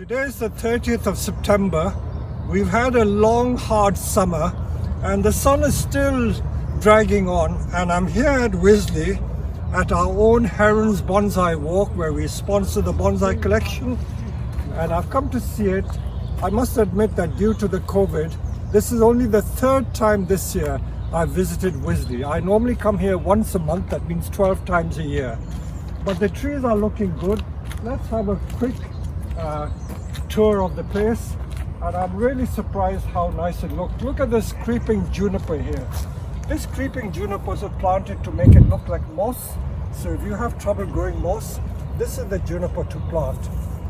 Today is the 30th of September. We've had a long, hard summer and the sun is still dragging on, and I'm here at Wisley at our own Herons Bonsai Walk where we sponsor the bonsai collection, and I've come to see it. I must admit that due to the COVID, this is only the third time this year I've visited Wisley. I normally come here once a month, that means 12 times a year. But the trees are looking good. Let's have a quick tour of the place, and I'm really surprised how nice it looks. Look at this creeping juniper here. This creeping junipers are planted to make it look like moss. So if you have trouble growing moss, this is the juniper to plant.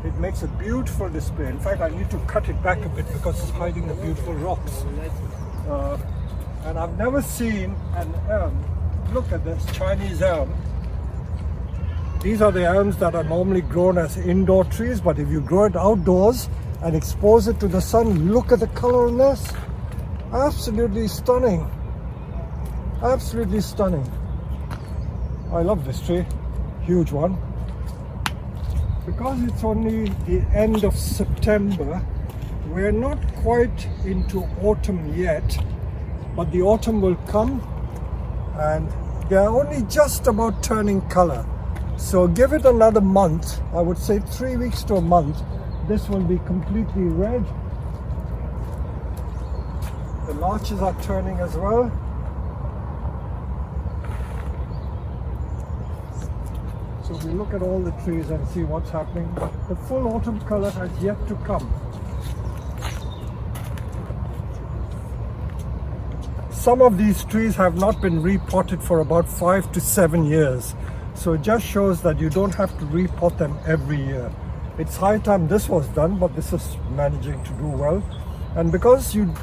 It makes a beautiful display. In fact, I need to cut it back a bit because it's hiding the beautiful rocks. And I've never seen an elm. Look at this Chinese elm. These are the elms that are normally grown as indoor trees, but if you grow it outdoors and expose it to the sun, look at the color on this. Absolutely stunning. Absolutely stunning. I love this tree. Huge one. Because it's only the end of September, we're not quite into autumn yet, but the autumn will come and they're only just about turning color. So give it another month, I would say 3 weeks to a month, this will be completely red. The larches are turning as well. So we look at all the trees and see what's happening. The full autumn color has yet to come. Some of these trees have not been repotted for about 5 to 7 years. So it just shows that you don't have to repot them every year. It's high time this was done, but this is managing to do well. And because you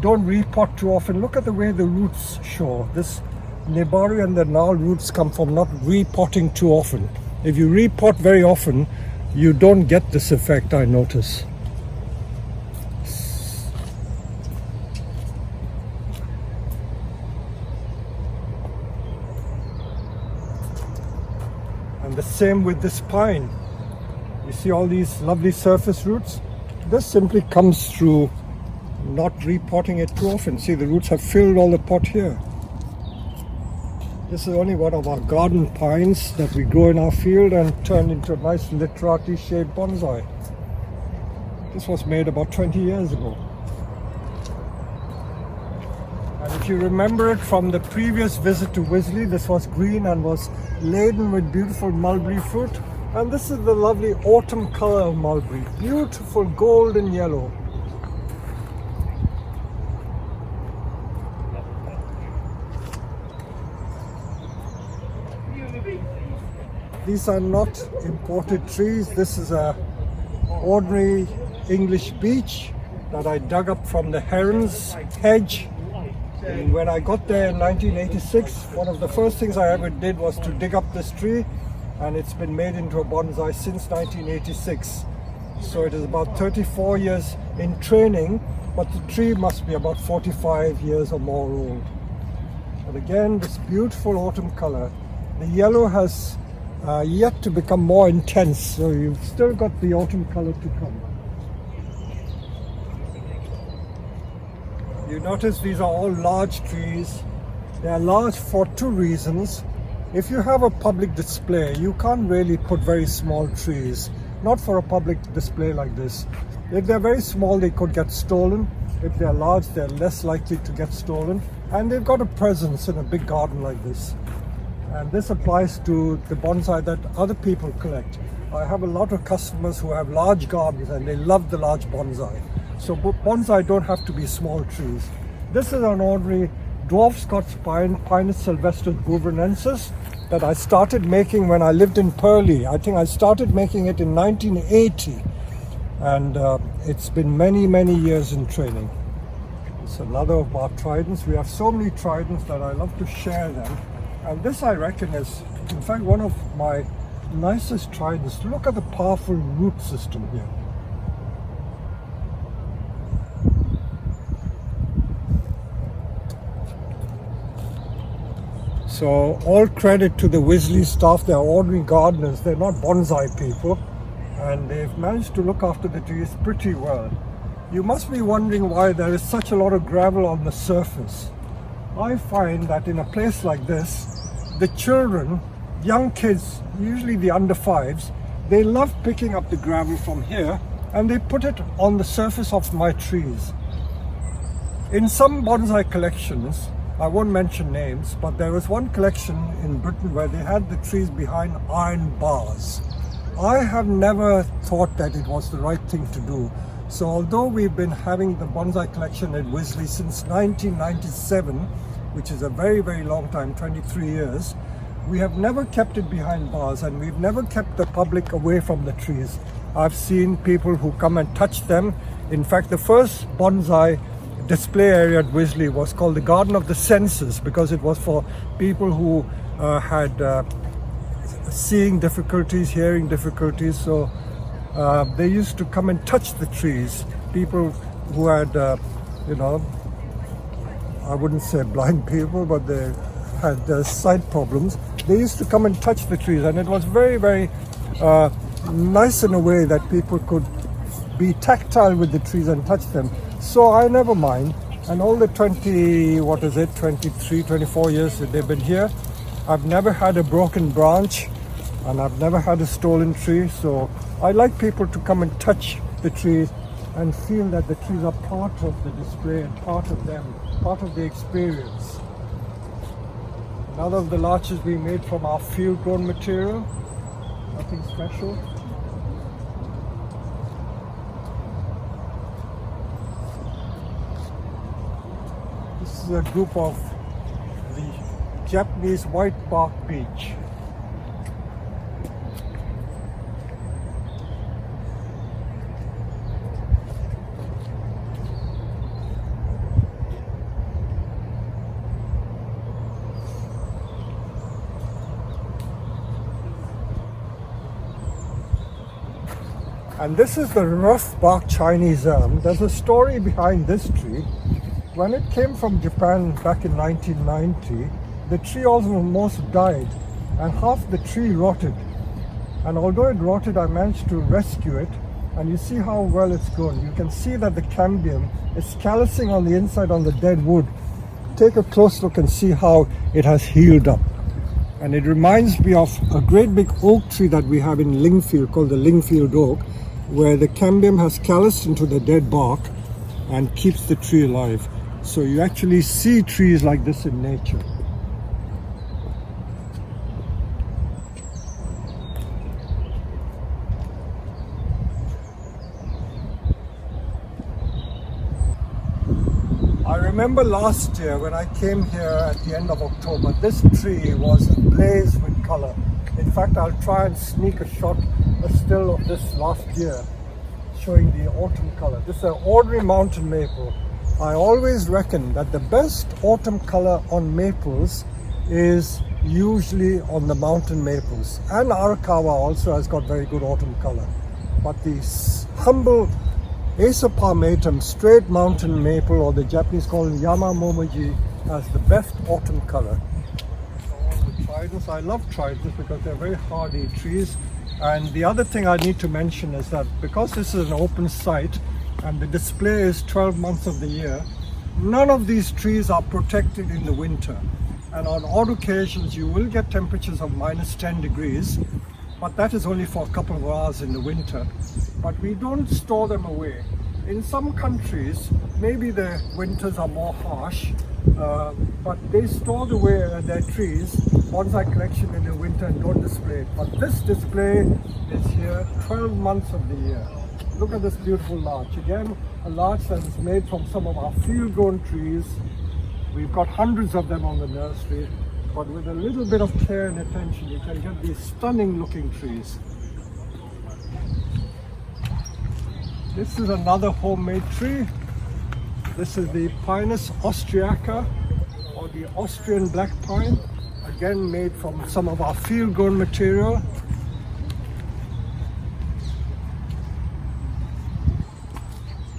don't repot too often, look at the way the roots show. This Nebari and the gnarl roots come from not repotting too often. If you repot very often, you don't get this effect, I notice. And the same with this pine. You see all these lovely surface roots? This simply comes through not repotting it too often. See, the roots have filled all the pot here. This is only one of our garden pines that we grow in our field and turn into a nice literati shaped bonsai. This was made about 20 years ago. And if you remember it from the previous visit to Wisley, this was green and was laden with beautiful mulberry fruit. And this is the lovely autumn color of mulberry. Beautiful golden yellow. These are not imported trees. This is a ordinary English beech that I dug up from the Herons hedge. And when I got there in 1986, one of the first things I ever did was to dig up this tree, and it's been made into a bonsai since 1986. So it is about 34 years in training, but the tree must be about 45 years or more old. But again, this beautiful autumn color. The yellow has yet to become more intense, so you've still got the autumn color to come. You notice these are all large trees. They are large for two reasons. If you have a public display, you can't really put very small trees, not for a public display like this. If they're very small, they could get stolen. If they're large, they're less likely to get stolen. And they've got a presence in a big garden like this. And this applies to the bonsai that other people collect. I have a lot of customers who have large gardens and they love the large bonsai. So bonsai don't have to be small trees. This is an ordinary dwarf Scots pine, Pinus sylvestris guverensis, that I started making when I lived in Purley. I think I started making it in 1980. And it's been many, many years in training. It's another of our tridents. We have so many tridents that I love to share them. And this, I reckon, is in fact one of my nicest tridents. Look at the powerful root system here. So all credit to the Wisley staff. They're ordinary gardeners. They're not bonsai people. and they've managed to look after the trees pretty well. You must be wondering why there is such a lot of gravel on the surface. I find that in a place like this, the children, young kids, usually the under fives, they love picking up the gravel from here and they put it on the surface of my trees. In some bonsai collections, I won't mention names, but there was one collection in Britain where they had the trees behind iron bars. I have never thought that it was the right thing to do. So although we've been having the bonsai collection at Wisley since 1997, which is a very, very long time, 23 years, we have never kept it behind bars, and we've never kept the public away from the trees. I've seen people who come and touch them. In fact, the first bonsai display area at Wisley was called the Garden of the Senses, because it was for people who had seeing difficulties, hearing difficulties. So they used to come and touch the trees. People who had, I wouldn't say blind people, but they had sight problems. They used to come and touch the trees, and it was very, very nice in a way that people could be tactile with the trees and touch them. So I never mind. And all the 23, 24 years that they've been here, I've never had a broken branch and I've never had a stolen tree. So I like people to come and touch the trees and feel that the trees are part of the display and part of them, part of the experience. Another of the larches we made from our field-grown material, nothing special. This is a group of the Japanese white bark beech. And this is the rough bark Chinese elm. There's a story behind this tree. When it came from Japan back in 1990, the tree almost died and half the tree rotted. And although it rotted, I managed to rescue it. And you see how well it's grown. You can see that the cambium is callousing on the inside on the dead wood. Take a close look and see how it has healed up. And it reminds me of a great big oak tree that we have in Lingfield called the Lingfield oak, where the cambium has calloused into the dead bark and keeps the tree alive. So you actually see trees like this in nature. I remember last year when I came here at the end of October, this tree was ablaze with color. In fact, I'll try and sneak a still of this last year, showing the autumn color. This is an ordinary mountain maple. I always reckon that the best autumn color on maples is usually on the mountain maples. And Arakawa also has got very good autumn color. But the humble Aesopalmatum straight mountain maple, or the Japanese call it Yamamomoji, has the best autumn color. Tridents. I love tridents because they're very hardy trees. And the other thing I need to mention is that because this is an open site and the display is 12 months of the year, none of these trees are protected in the winter. And on odd occasions you will get temperatures of minus 10 degrees, but that is only for a couple of hours in the winter. But we don't store them away. In some countries, maybe the winters are more harsh, but they store away their trees, bonsai collection in the winter, and don't display it. But this display is here 12 months of the year. Look at this beautiful larch. Again, a larch that is made from some of our field-grown trees. We've got hundreds of them on the nursery, but with a little bit of care and attention, you can get these stunning looking trees. This is another homemade tree. This is the Pinus austriaca, or the Austrian black pine, again made from some of our field-grown material.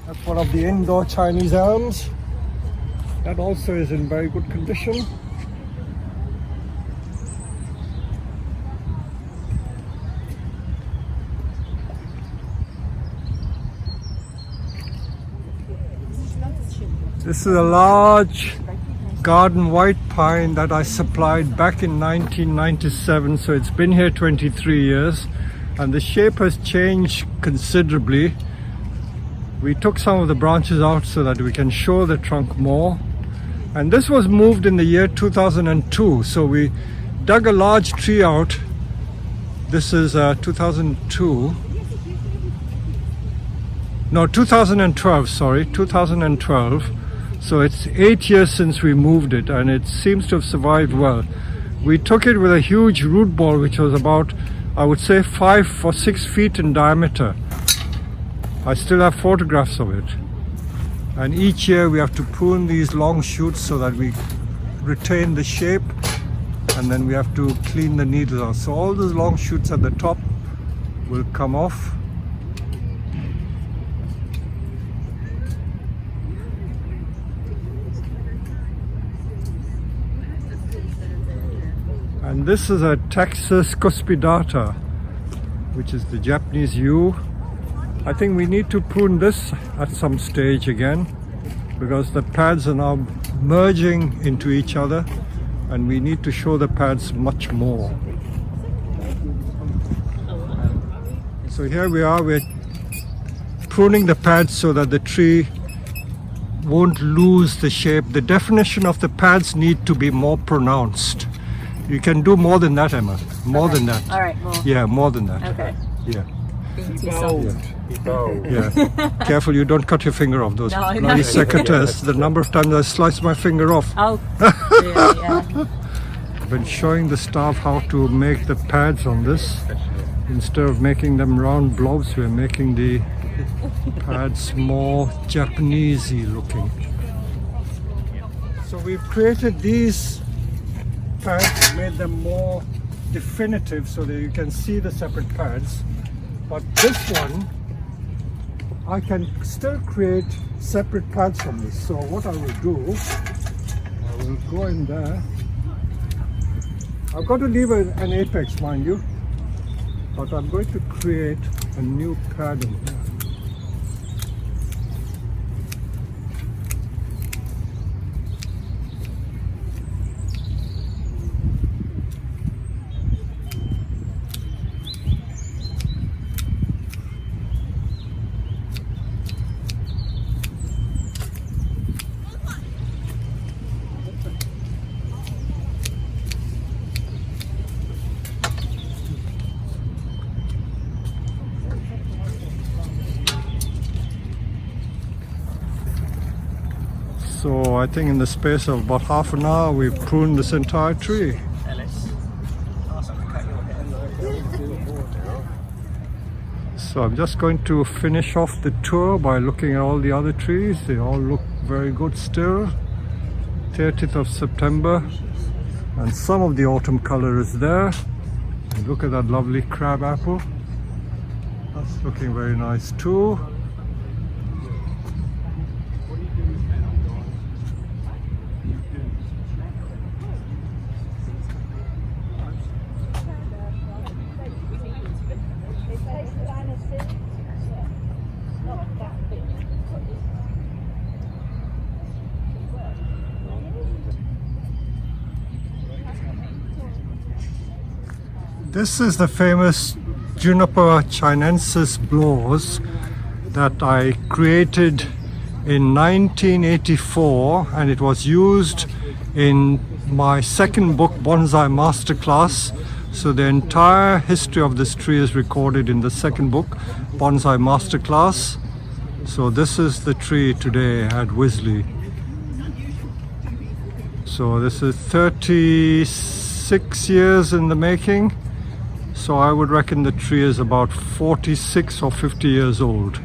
That's one of the indoor Chinese elms. That also is in very good condition. This is a large garden white pine that I supplied back in 1997, so it's been here 23 years and the shape has changed considerably. We took some of the branches out so that we can show the trunk more, and this was moved in the year 2002, so we dug a large tree out. This is 2002. No, 2012, sorry, 2012. So it's 8 years since we moved it and it seems to have survived well. We took it with a huge root ball which was about, I would say, 5 or 6 feet in diameter. I still have photographs of it. And each year we have to prune these long shoots so that we retain the shape, and then we have to clean the needles out. So all those long shoots at the top will come off. And this is a Texas Kospidata, which is the Japanese yew. I think we need to prune this at some stage again because the pads are now merging into each other and we need to show the pads much more. So here we are, we're pruning the pads so that the tree won't lose the shape. The definition of the pads need to be more pronounced. You can do more than that, Emma. More than that. All right. Well, yeah, more than that. Okay. Yeah. Being too soft. Yeah. Careful you don't cut your finger off. Those No, bloody secateurs. The number of times I sliced my finger off. Oh, really? Yeah. I've been showing the staff how to make the pads on this. Instead of making them round blobs, we're making the pads more Japanesey looking. So we've created these pads, made them more definitive so that you can see the separate pads. But this one, I can still create separate pads from this. So what I will do, I will go in there. I've got to leave an apex, mind you, but I'm going to create a new pad in here. So I think in the space of about half an hour we've pruned this entire tree. So I'm just going to finish off the tour by looking at all the other trees. They all look very good still. 30th of September, and some of the autumn color is there. And look at that lovely crab apple. That's looking very nice too. This is the famous Juniper Chinensis blowers that I created in 1984, and it was used in my second book, Bonsai Masterclass. So the entire history of this tree is recorded in the second book, Bonsai Masterclass. So this is the tree today at Wisley. So this is 36 years in the making. So I would reckon the tree is about 46 or 50 years old.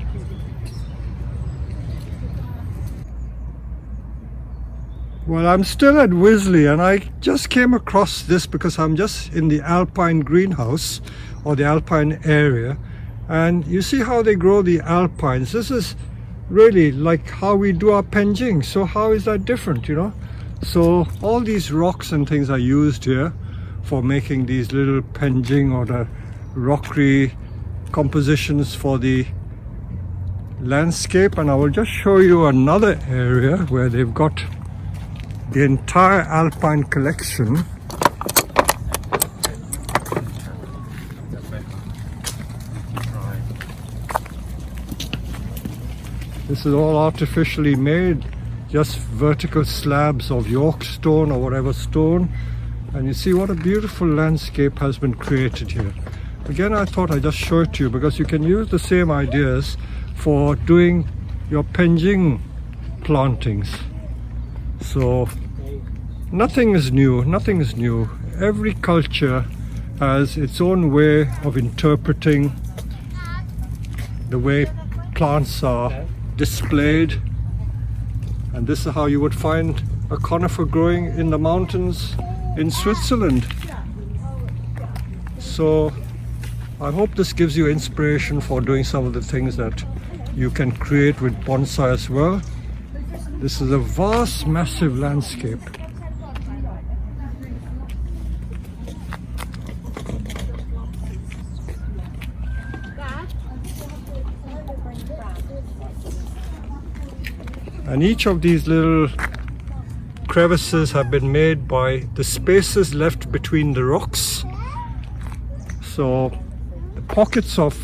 Well, I'm still at Wisley and I just came across this because I'm just in the Alpine Greenhouse or the Alpine area, and you see how they grow the alpines. This is really like how we do our penjing. So how is that different, you know? So all these rocks and things are used here for making these little penjing or the rockery compositions for the landscape, and I will just show you another area where they've got the entire Alpine collection. This is all artificially made, just vertical slabs of York stone or whatever stone, and you see what a beautiful landscape has been created here. Again, I thought I'd just show it to you because you can use the same ideas for doing your penjing plantings. So nothing is new. Every culture has its own way of interpreting the way plants are displayed, and this is how you would find a conifer growing in the mountains in Switzerland. So I hope this gives you inspiration for doing some of the things that you can create with bonsai as well. This is a vast, massive landscape. And each of these little crevices have been made by the spaces left between the rocks. So the pockets of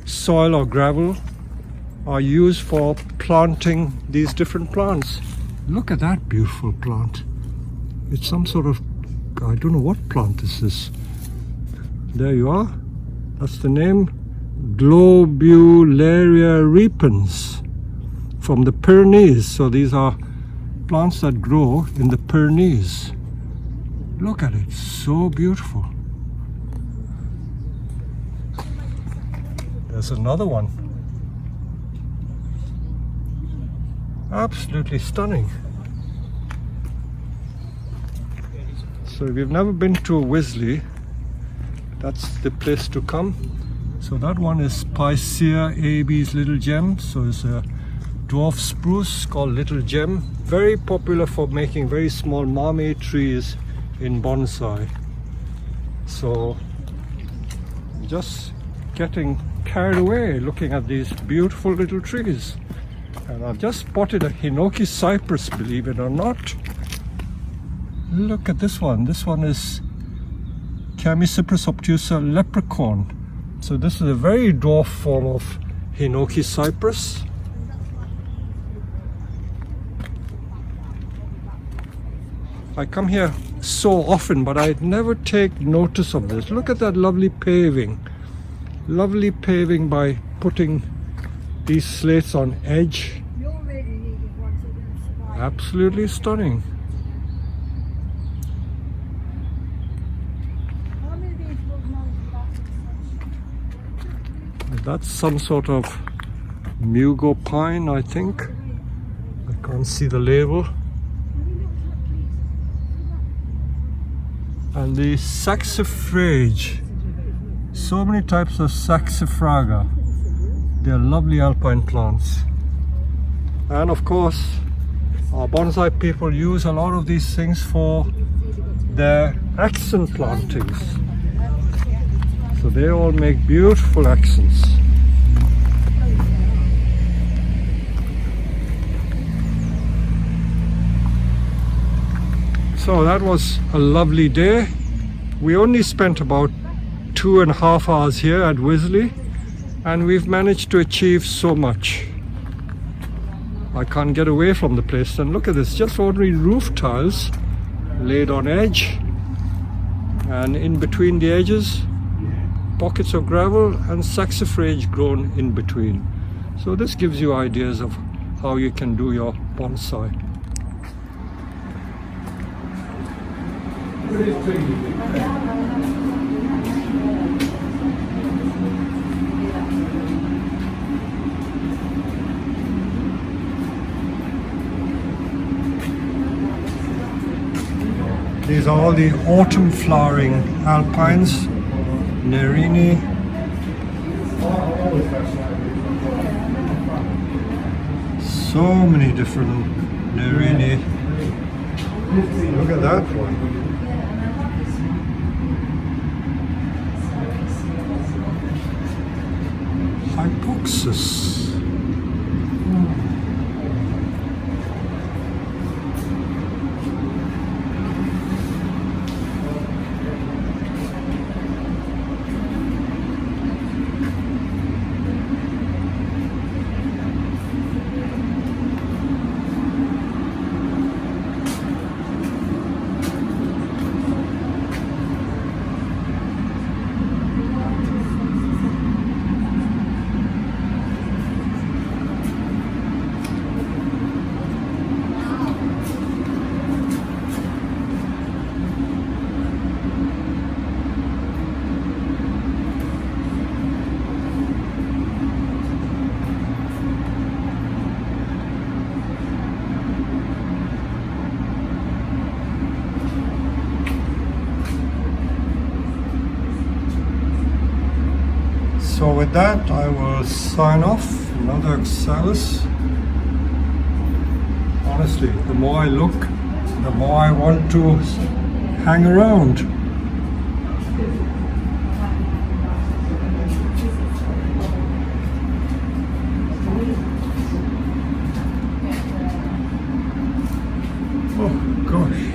soil or gravel are used for planting these different plants. Look at that beautiful plant. It's some sort of, I don't know what plant this is. There you are. That's the name. Globular Ribbons from the Pyrenees. So these are plants that grow in the Pyrenees. Look at it, so beautiful. There's another one. Absolutely stunning. So if you've never been to Wisley, that's the place to come. So that one is Picea AB's Little Gem. So it's a dwarf spruce called Little Gem. Very popular for making very small marmee trees in bonsai. So just getting carried away looking at these beautiful little trees. And I've just spotted a Hinoki cypress, believe it or not. Look at this one. This one is Chamaecyparis obtusa leprechaun. So this is a very dwarf form of Hinoki cypress. I come here so often, but I never take notice of this. Look at that lovely paving. Lovely paving by putting these slates on edge. Absolutely stunning. That's some sort of Mugo pine, I think. I can't see the label. And the Saxifraga. So many types of Saxifraga. They're lovely alpine plants. And of course, our bonsai people use a lot of these things for their accent plantings. So they all make beautiful accents. So that was a lovely day. We only spent about 2.5 hours here at Wisley, and we've managed to achieve so much. I can't get away from the place. And look at this, just ordinary roof tiles laid on edge, and in between the edges pockets of gravel and saxifrage grown in between. So this gives you ideas of how you can do your bonsai. These are all the autumn flowering alpines, Nerini. So many different Nerini. Look at that one. Hypoxis. So with that, I will sign off. Another Oxalis. Honestly, the more I look, the more I want to hang around. Oh gosh.